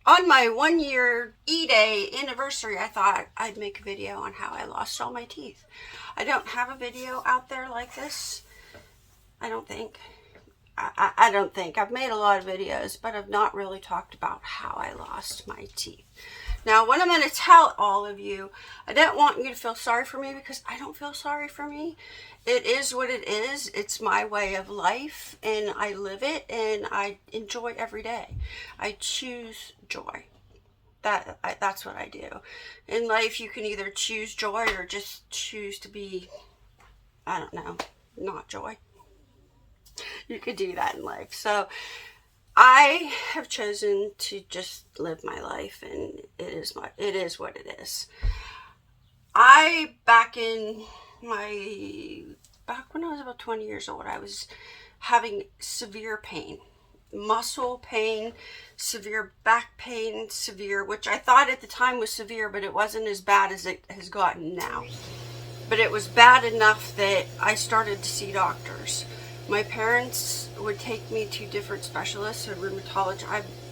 On my 1-year E-Day anniversary, I thought I'd make a video on how I lost all my teeth. I don't have a video out there like this. I don't think. I don't think. I've made a lot of videos, but I've not really talked about how I lost my teeth. Now, what I'm going to tell all of you, I don't want you to feel sorry for me because I don't feel sorry for me. It is what it is. It's my way of life, and I live it, and I enjoy every day. I choose joy. That's what I do. In life, you can either choose joy or just choose to be, I don't know, not joy. You could do that in life. So I have chosen to just live my life, and it is what it is. Back when I was about 20 years old, I was having severe pain, muscle pain, severe back pain, which I thought at the time was severe, but it wasn't as bad as it has gotten now. But it was bad enough that I started to see doctors. My parents would take me to different specialists, I'm a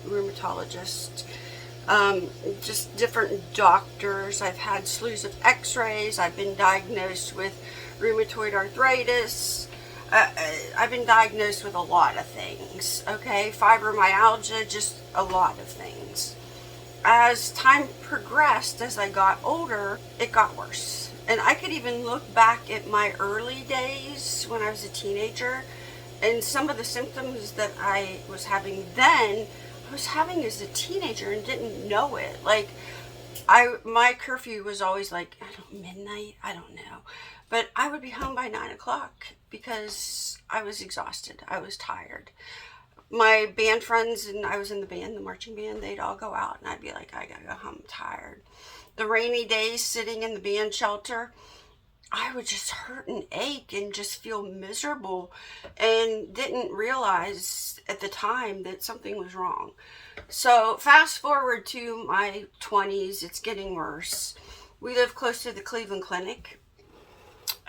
rheumatologist, just different doctors. I've had slews of x-rays. I've been diagnosed with rheumatoid arthritis. I've been diagnosed with a lot of things, okay? Fibromyalgia, just a lot of things. As time progressed, as I got older, it got worse. And I could even look back at my early days when I was a teenager, and some of the symptoms that I was having then, I was having as a teenager and didn't know it. Like, my curfew was always like, midnight, I don't know. But I would be home by 9 o'clock because I was exhausted. I was tired. My band friends, and I was in the band, the marching band, they'd all go out, and I'd be like, I gotta go home, I'm tired. The rainy days sitting in the band shelter, I would just hurt and ache and just feel miserable, and didn't realize at the time that something was wrong. So fast forward to my 20s, it's getting worse. We live close to the Cleveland Clinic,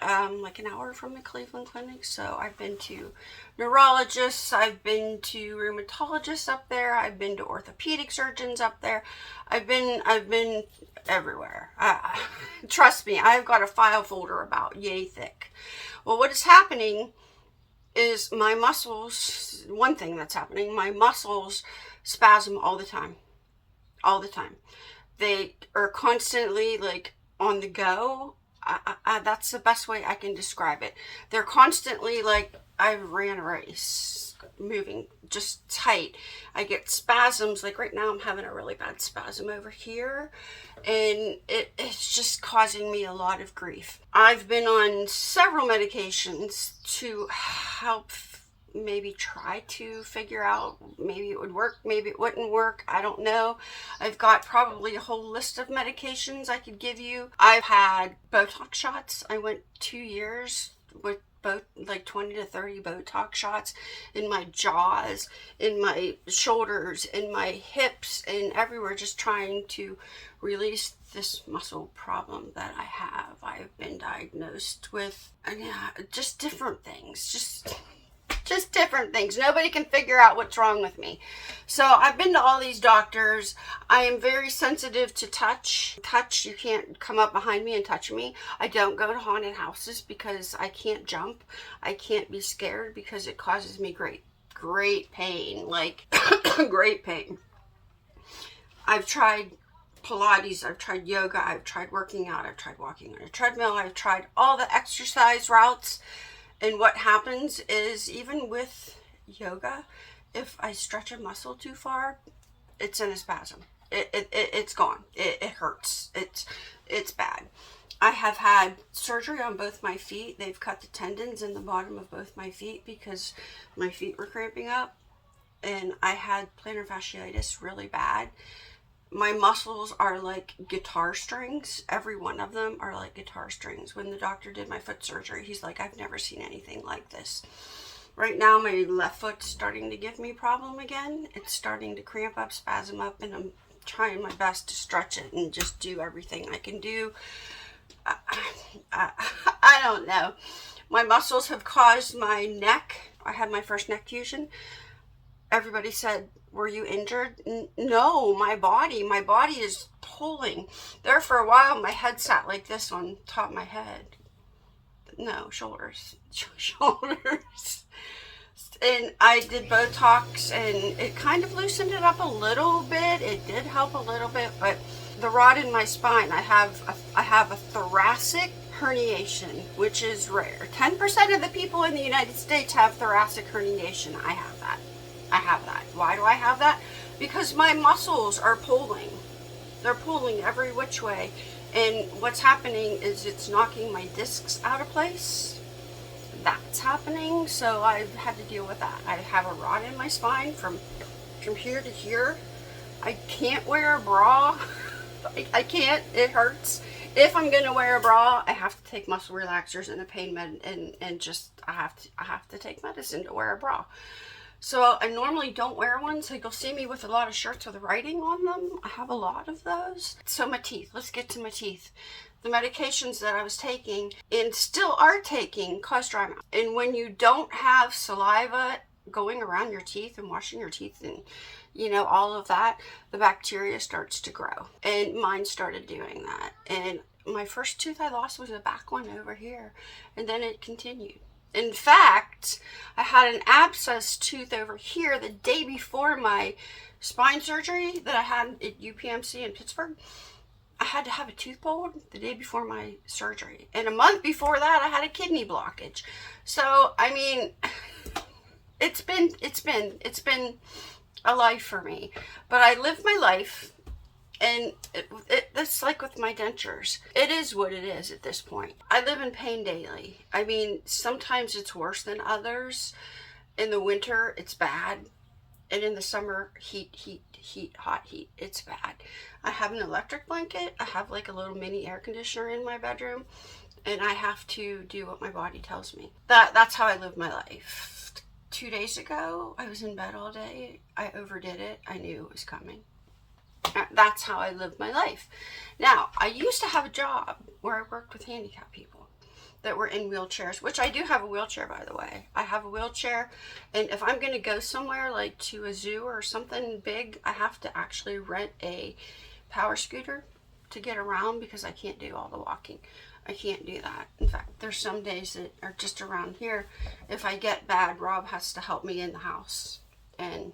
like an hour from the Cleveland Clinic. So I've been to neurologists, I've been to rheumatologists up there, I've been to orthopedic surgeons up there. I've been everywhere. Trust me, I've got a file folder about yay thick. Well, what is happening is my muscles, one thing that's happening, my muscles spasm all the time. All the time. They are constantly like on the go. That's the best way I can describe it. They're constantly like I ran a race, moving just tight. I get spasms. Like right now I'm having a really bad spasm over here, and it's just causing me a lot of grief. I've been on several medications to help maybe try to figure out, maybe it would work, maybe it wouldn't work, I don't know. I've got probably a whole list of medications I could give you. I've had Botox shots. I went 2 years with both, like 20 to 30 Botox shots in my jaws, in my shoulders, in my hips, and everywhere, just trying to release this muscle problem that I have. I've been diagnosed with, just different things, just different things. Nobody can figure out what's wrong with me. So I've been to all these doctors. I am very sensitive to touch. You can't come up behind me and touch me. I don't go to haunted houses because I can't jump. I can't be scared because it causes me great pain, like great pain. I've tried Pilates, I've tried yoga, I've tried working out, I've tried walking on a treadmill, I've tried all the exercise routes. And what happens is, even with yoga, if I stretch a muscle too far, it's in a spasm. It's gone. It hurts. It's bad. I have had surgery on both my feet. They've cut the tendons in the bottom of both my feet because my feet were cramping up. And I had plantar fasciitis really bad. My muscles are like guitar strings. Every one of them are like guitar strings. When the doctor did my foot surgery, he's like, I've never seen anything like this. Right now, my left foot's starting to give me a problem again. It's starting to cramp up, spasm up, and I'm trying my best to stretch it and just do everything I can do. I don't know. My muscles have caused my neck. I had my first neck fusion. Everybody said, were you injured? No, my body is pulling. There for a while, my head sat like this on top of my head. No, shoulders. Shoulders. And I did Botox, and it kind of loosened it up a little bit. It did help a little bit, but the rod in my spine, I have a thoracic herniation, which is rare. 10% of the people in the United States have thoracic herniation. I have that. Why do I have that? Because my muscles are pulling. They're pulling every which way. And what's happening is it's knocking my discs out of place. That's happening. So I've had to deal with that. I have a rod in my spine from here to here. I can't wear a bra. I can't. It hurts. If I'm gonna wear a bra, I have to take muscle relaxers and a pain med, and just I have to take medicine to wear a bra. So I normally don't wear one, so you'll see me with a lot of shirts with writing on them. I have a lot of those. So my teeth, let's get to my teeth. The medications that I was taking and still are taking cause dry mouth. And when you don't have saliva going around your teeth and washing your teeth and all of that, the bacteria starts to grow. And mine started doing that. And my first tooth I lost was a back one over here, and then it continued. In fact, I had an abscess tooth over here the day before my spine surgery that I had at UPMC in Pittsburgh. I had to have a tooth pulled the day before my surgery. And a month before that, I had a kidney blockage. So, I mean, it's been a life for me. But I live my life. And it's like with my dentures. It is what it is at this point. I live in pain daily. I mean, sometimes it's worse than others. In the winter, it's bad. And in the summer, hot heat. It's bad. I have an electric blanket. I have like a little mini air conditioner in my bedroom. And I have to do what my body tells me. That's how I live my life. 2 days ago, I was in bed all day. I overdid it. I knew it was coming. That's how I live my life. Now, I used to have a job where I worked with handicapped people that were in wheelchairs, which I do have a wheelchair, by the way. I have a wheelchair, and if I'm going to go somewhere like to a zoo or something big, I have to actually rent a power scooter to get around because I can't do all the walking. I can't do that. In fact, there's some days that are just around here. If I get bad, Rob has to help me in the house, and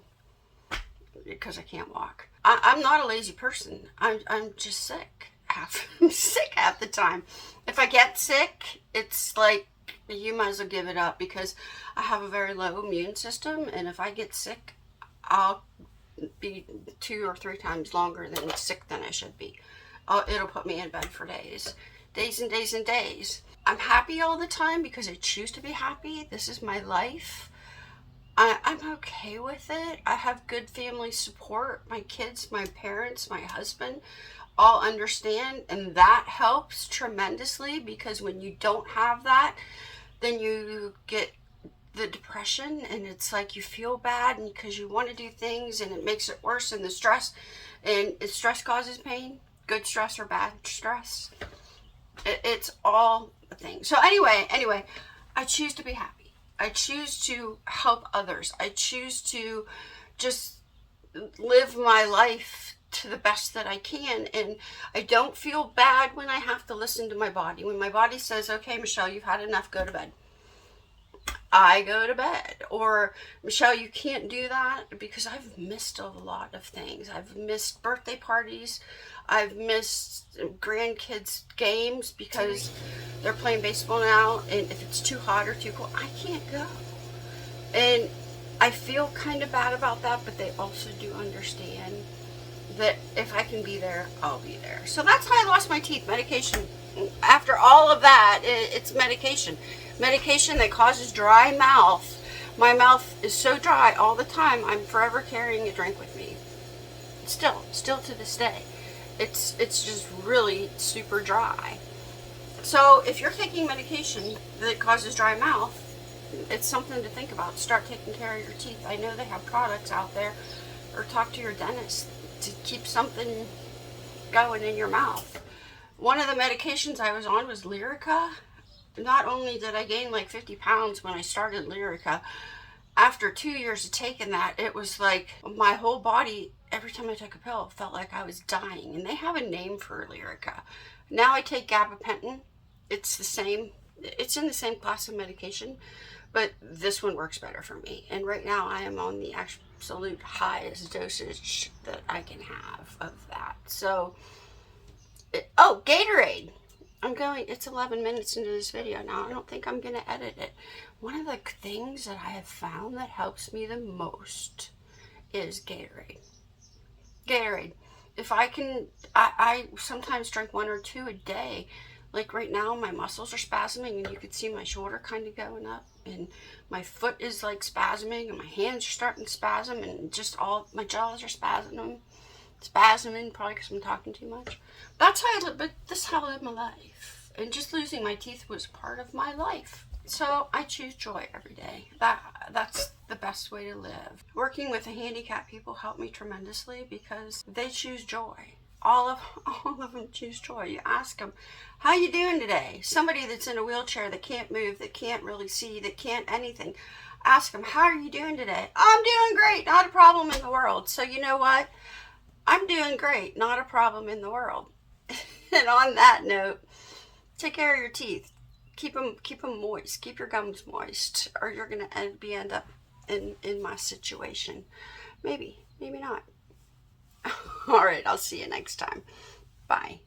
because I can't walk. I'm not a lazy person. I'm just sick. I'm sick half the time. If I get sick, it's like you might as well give it up because I have a very low immune system, and if I get sick, I'll be 2 or 3 times longer than sick than I should be. It'll put me in bed for days and days and days. I'm happy all the time because I choose to be happy. This is my life. I'm okay with it. I have good family support. My kids, my parents, my husband all understand, and that helps tremendously because when you don't have that, then you get the depression, and it's like you feel bad and because you want to do things and it makes it worse, and the stress, and stress causes pain, good stress or bad stress. It's all a thing. So anyway, I choose to be happy. I choose to help others. I choose to just live my life to the best that I can. And I don't feel bad when I have to listen to my body. When my body says, okay, Michelle, you've had enough, go to bed. I go to bed. Or, Michelle, you can't do that, because I've missed a lot of things. I've missed birthday parties. I've missed grandkids' games because they're playing baseball now, and if it's too hot or too cold, I can't go. And I feel kind of bad about that, but they also do understand that if I can be there, I'll be there. So that's how I lost my teeth. Medication. After all of that, it's medication. Medication that causes dry mouth. My mouth is so dry all the time, I'm forever carrying a drink with me. Still to this day. It's just really super dry. So if you're taking medication that causes dry mouth, it's something to think about. Start taking care of your teeth. I know they have products out there, or talk to your dentist to keep something going in your mouth. One of the medications I was on was Lyrica. Not only did I gain like 50 pounds when I started Lyrica, after 2 years of taking that, it was like my whole body, every time I took a pill, felt like I was dying. And they have a name for Lyrica. Now I take gabapentin. It's the same. It's in the same class of medication, but this one works better for me. And right now I am on the absolute highest dosage that I can have of that. So, oh, Gatorade. It's 11 minutes into this video now. I don't think I'm going to edit it. One of the things that I have found that helps me the most is Gatorade. Gatorade. If I can, I sometimes drink 1 or 2 a day. Like right now, my muscles are spasming, and you can see my shoulder kind of going up, and my foot is like spasming, and my hands are starting to spasm, and just all my jaws are spasming, probably because I'm talking too much. That's how I live, but this is how I live my life. And just losing my teeth was part of my life. So I choose joy every day. That's the best way to live. Working with the handicapped people helped me tremendously because they choose joy. All of them choose joy. You ask them, how you doing today? Somebody that's in a wheelchair, that can't move, that can't really see, that can't anything. Ask them, how are you doing today? I'm doing great. Not a problem in the world. So you know what? I'm doing great. Not a problem in the world. And on that note, take care of your teeth. Keep them moist. Keep your gums moist, or you're gonna end up in my situation. Maybe not. All right. I'll see you next time. Bye.